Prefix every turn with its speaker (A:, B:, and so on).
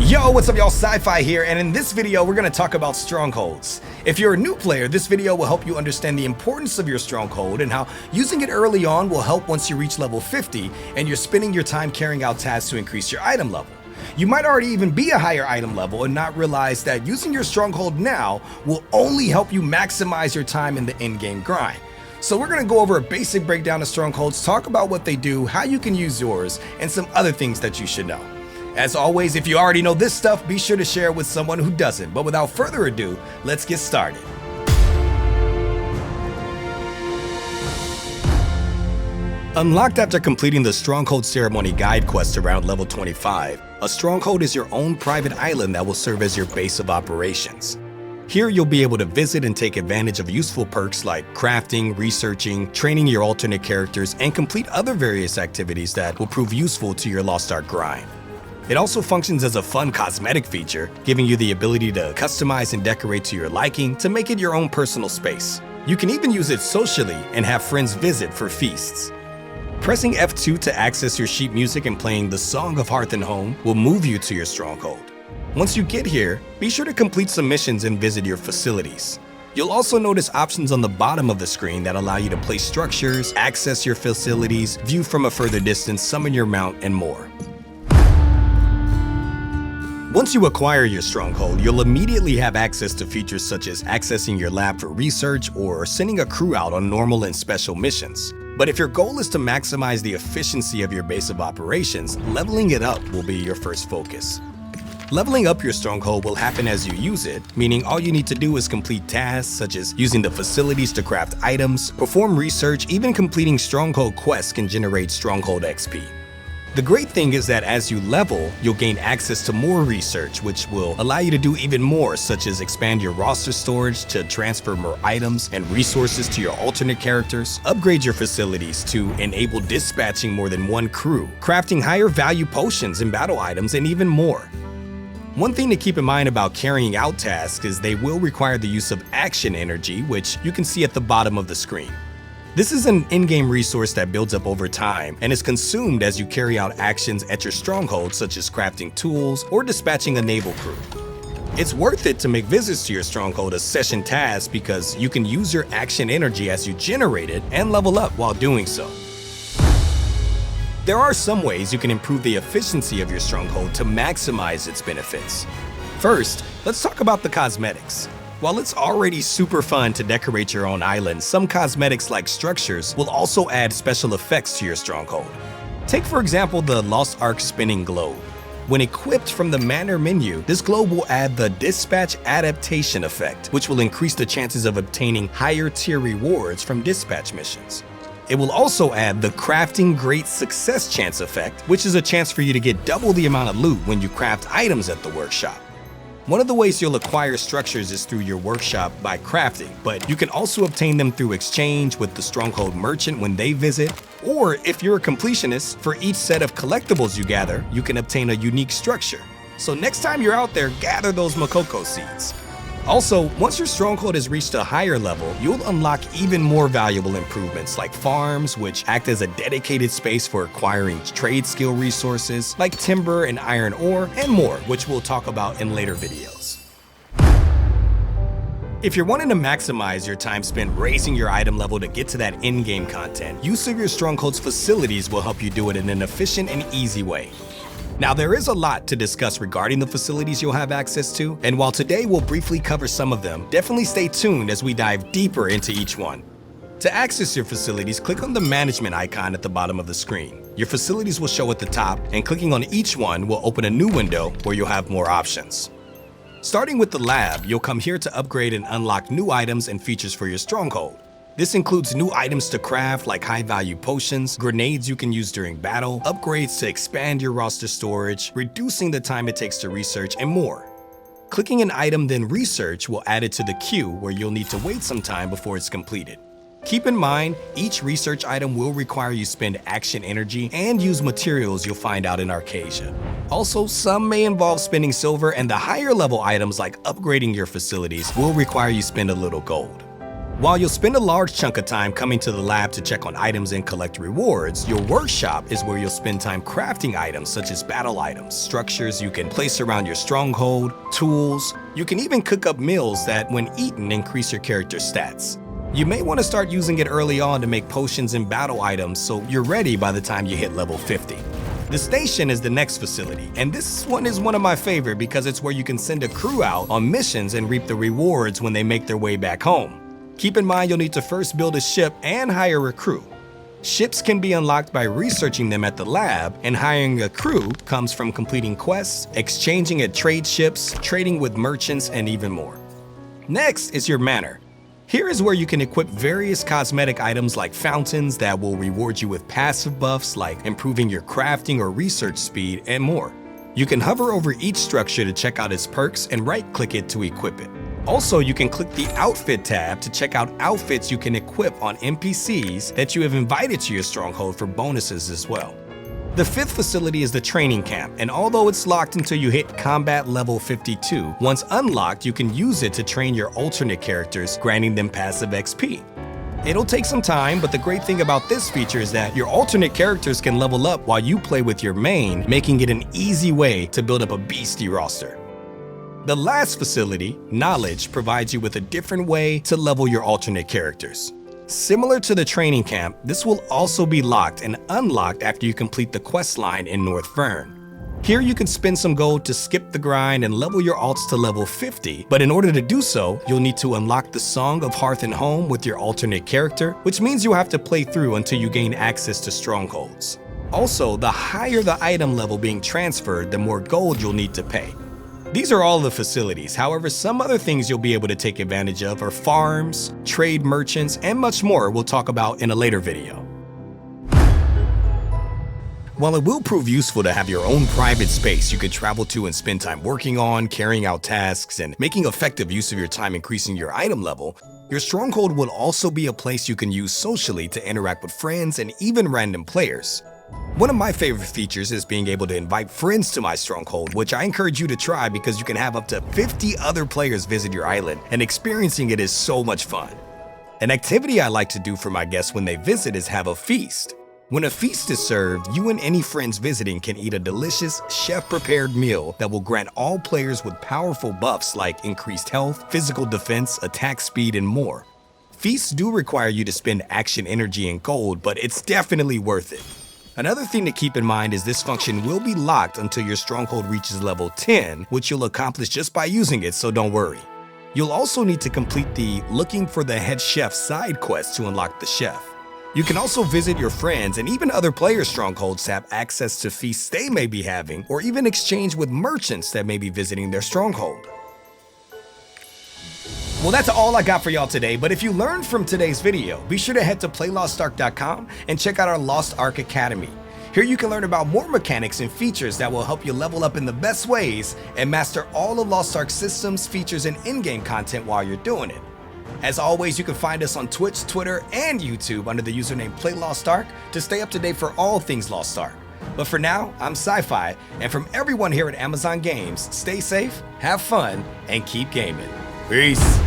A: Yo, what's up y'all, CyFy here, and in this video we're going to talk about strongholds. If you're a new player, this video will help you understand the importance of your stronghold and how using it early on will help once you reach level 50 and you're spending your time carrying out tasks to increase your item level. You might already even be a higher item level and not realize that using your stronghold now will only help you maximize your time in the in-game grind. So we're going to go over a basic breakdown of strongholds, talk about what they do, how you can use yours, and some other things that you should know. As always, if you already know this stuff, be sure to share it with someone who doesn't. But without further ado, let's get started. Unlocked after completing the Stronghold Ceremony Guide quest around level 25, a stronghold is your own private island that will serve as your base of operations. Here you'll be able to visit and take advantage of useful perks like crafting, researching, training your alternate characters, and complete other various activities that will prove useful to your Lost Ark grind. It also functions as a fun cosmetic feature, giving you the ability to customize and decorate to your liking to make it your own personal space. You can even use it socially and have friends visit for feasts. Pressing F2 to access your sheet music and playing the Song of Hearth and Home will move you to your stronghold. Once you get here, be sure to complete some missions and visit your facilities. You'll also notice options on the bottom of the screen that allow you to place structures, access your facilities, view from a further distance, summon your mount, and more. Once you acquire your stronghold, you'll immediately have access to features such as accessing your lab for research or sending a crew out on normal and special missions. But if your goal is to maximize the efficiency of your base of operations, leveling it up will be your first focus. Leveling up your stronghold will happen as you use it, meaning all you need to do is complete tasks such as using the facilities to craft items, perform research, even completing stronghold quests can generate stronghold XP. The great thing is that as you level, you'll gain access to more research, which will allow you to do even more, such as expand your roster storage to transfer more items and resources to your alternate characters, upgrade your facilities to enable dispatching more than one crew, crafting higher value potions and battle items, and even more. One thing to keep in mind about carrying out tasks is they will require the use of action energy, which you can see at the bottom of the screen. This is an in-game resource that builds up over time and is consumed as you carry out actions at your stronghold, such as crafting tools or dispatching a naval crew. It's worth it to make visits to your stronghold a session task because you can use your action energy as you generate it and level up while doing so. There are some ways you can improve the efficiency of your stronghold to maximize its benefits. First, let's talk about the cosmetics. While it's already super fun to decorate your own island, some cosmetics like structures will also add special effects to your stronghold. Take for example the Lost Ark spinning globe. When equipped from the Manor menu, this globe will add the Dispatch Adaptation effect, which will increase the chances of obtaining higher tier rewards from dispatch missions. It will also add the Crafting Great Success Chance effect, which is a chance for you to get double the amount of loot when you craft items at the workshop. One of the ways you'll acquire structures is through your workshop by crafting, but you can also obtain them through exchange with the Stronghold Merchant when they visit, or if you're a completionist, for each set of collectibles you gather, you can obtain a unique structure. So next time you're out there, gather those Makoko seeds. Also, once your stronghold has reached a higher level, you'll unlock even more valuable improvements like farms, which act as a dedicated space for acquiring trade skill resources like timber and iron ore, and more, which we'll talk about in later videos. If you're wanting to maximize your time spent raising your item level to get to that in-game content, use of your stronghold's facilities will help you do it in an efficient and easy way. Now, there is a lot to discuss regarding the facilities you'll have access to, and while today we'll briefly cover some of them, definitely stay tuned as we dive deeper into each one. To access your facilities, click on the management icon at the bottom of the screen. Your facilities will show at the top, and clicking on each one will open a new window where you'll have more options. Starting with the lab, you'll come here to upgrade and unlock new items and features for your stronghold. This includes new items to craft like high-value potions, grenades you can use during battle, upgrades to expand your roster storage, reducing the time it takes to research, and more. Clicking an item then research will add it to the queue where you'll need to wait some time before it's completed. Keep in mind, each research item will require you spend action energy and use materials you'll find out in Arcasia. Also, some may involve spending silver, and the higher level items like upgrading your facilities will require you spend a little gold. While you'll spend a large chunk of time coming to the lab to check on items and collect rewards, your workshop is where you'll spend time crafting items such as battle items, structures you can place around your stronghold, tools. You can even cook up meals that, when eaten, increase your character's stats. You may want to start using it early on to make potions and battle items so you're ready by the time you hit level 50. The station is the next facility, and this one is one of my favorite because it's where you can send a crew out on missions and reap the rewards when they make their way back home. Keep in mind you'll need to first build a ship and hire a crew. Ships can be unlocked by researching them at the lab, and hiring a crew comes from completing quests, exchanging at trade ships, trading with merchants, and even more. Next is your manor. Here is where you can equip various cosmetic items like fountains that will reward you with passive buffs like improving your crafting or research speed and more. You can hover over each structure to check out its perks and right-click it to equip it. Also, you can click the Outfit tab to check out outfits you can equip on NPCs that you have invited to your stronghold for bonuses as well. The fifth facility is the training camp, and although it's locked until you hit combat level 52, once unlocked you can use it to train your alternate characters, granting them passive XP. It'll take some time, but the great thing about this feature is that your alternate characters can level up while you play with your main, making it an easy way to build up a beastie roster. The last facility, Knowledge, provides you with a different way to level your alternate characters. Similar to the training camp, this will also be locked and unlocked after you complete the quest line in North Vern. Here you can spend some gold to skip the grind and level your alts to level 50, but in order to do so, you'll need to unlock the Song of Hearth and Home with your alternate character, which means you'll have to play through until you gain access to strongholds. Also, the higher the item level being transferred, the more gold you'll need to pay. These are all the facilities. However, some other things you'll be able to take advantage of are farms, trade merchants, and much more we'll talk about in a later video. While it will prove useful to have your own private space you can travel to and spend time working on, carrying out tasks, and making effective use of your time increasing your item level, your stronghold will also be a place you can use socially to interact with friends and even random players. One of my favorite features is being able to invite friends to my stronghold, which I encourage you to try because you can have up to 50 other players visit your island, and experiencing it is so much fun. An activity I like to do for my guests when they visit is have a feast. When a feast is served, you and any friends visiting can eat a delicious, chef-prepared meal that will grant all players with powerful buffs like increased health, physical defense, attack speed, and more. Feasts do require you to spend action energy and gold, but it's definitely worth it. Another thing to keep in mind is this function will be locked until your stronghold reaches level 10, which you'll accomplish just by using it, so don't worry. You'll also need to complete the Looking for the Head Chef side quest to unlock the chef. You can also visit your friends and even other players' strongholds to have access to feasts they may be having, or even exchange with merchants that may be visiting their stronghold. Well, that's all I got for y'all today, but if you learned from today's video, be sure to head to playlostark.com and check out our Lost Ark Academy. Here you can learn about more mechanics and features that will help you level up in the best ways and master all of Lost Ark's systems, features, and in-game content while you're doing it. As always, you can find us on Twitch, Twitter, and YouTube under the username PlayLostArk to stay up to date for all things Lost Ark. But for now, I'm CyFy, and from everyone here at Amazon Games, stay safe, have fun, and keep gaming. Peace!